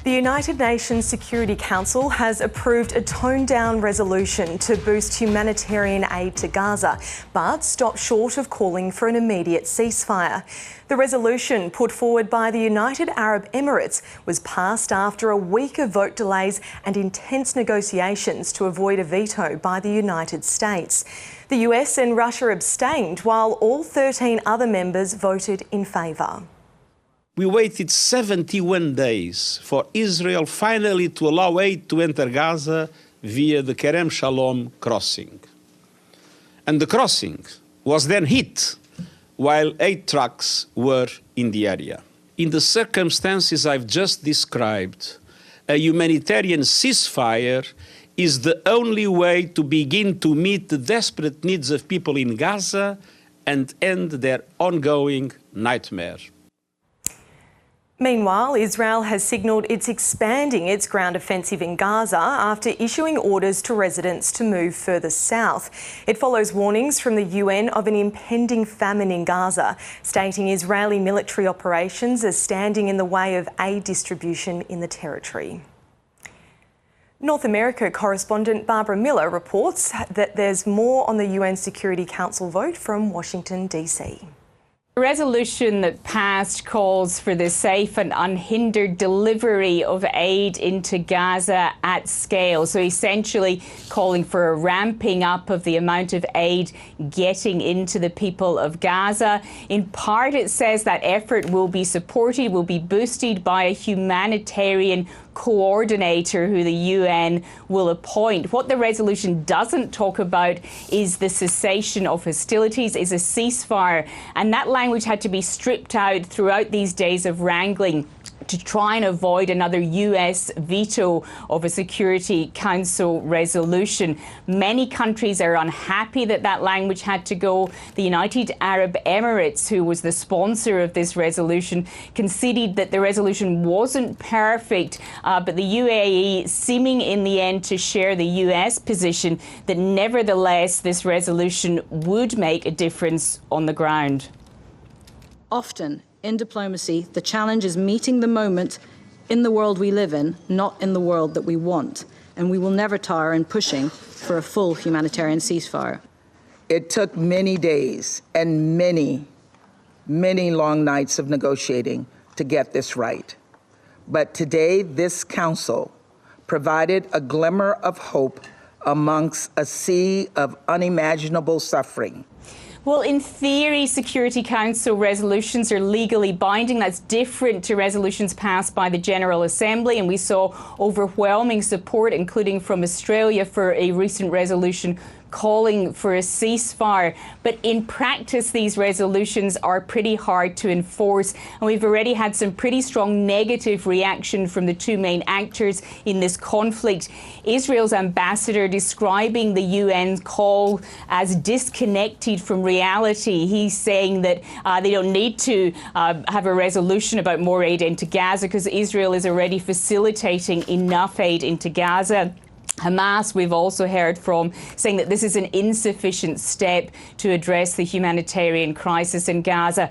The United Nations Security Council has approved a toned-down resolution to boost humanitarian aid to Gaza, but stopped short of calling for an immediate ceasefire. The resolution put forward by the United Arab Emirates was passed after a week of vote delays and intense negotiations to avoid a veto by the United States. The US and Russia abstained, while all 13 other members voted in favour. We waited 71 days for Israel finally to allow aid to enter Gaza via the Kerem Shalom crossing. And the crossing was then hit while aid trucks were in the area. In the circumstances I've just described, a humanitarian ceasefire is the only way to begin to meet the desperate needs of people in Gaza and end their ongoing nightmare. Meanwhile, Israel has signalled it's expanding its ground offensive in Gaza after issuing orders to residents to move further south. It follows warnings from the UN of an impending famine in Gaza, stating Israeli military operations are standing in the way of aid distribution in the territory. North America correspondent Barbara Miller reports that there's more on the UN Security Council vote from Washington, DC. The resolution that passed calls for the safe and unhindered delivery of aid into Gaza at scale. So essentially calling for a ramping up of the amount of aid getting into the people of Gaza. In part, it says that effort will be supported, will be boosted by a humanitarian coordinator who the UN will appoint. What the resolution doesn't talk about is the cessation of hostilities, is a ceasefire, and that language had to be stripped out throughout these days of wrangling to try and avoid another US veto of a Security Council resolution. Many countries are unhappy that that language had to go. The United Arab Emirates, who was the sponsor of this resolution, conceded that the resolution wasn't perfect, but the UAE seeming in the end to share the US position that nevertheless this resolution would make a difference on the ground. Often, in diplomacy, the challenge is meeting the moment in the world we live in, not in the world that we want. And we will never tire in pushing for a full humanitarian ceasefire. It took many days and many long nights of negotiating to get this right. But today, this council provided a glimmer of hope amongst a sea of unimaginable suffering. Well, in theory, Security Council resolutions are legally binding. That's different to resolutions passed by the General Assembly. And we saw overwhelming support, including from Australia, for a recent resolution calling for a ceasefire. But in practice, these resolutions are pretty hard to enforce. And we've already had some pretty strong negative reaction from the two main actors in this conflict. Israel's ambassador describing the UN call as disconnected from reality. He's saying that they don't need to have a resolution about more aid into Gaza because Israel is already facilitating enough aid into Gaza. Hamas, we've also heard from, saying that this is an insufficient step to address the humanitarian crisis in Gaza.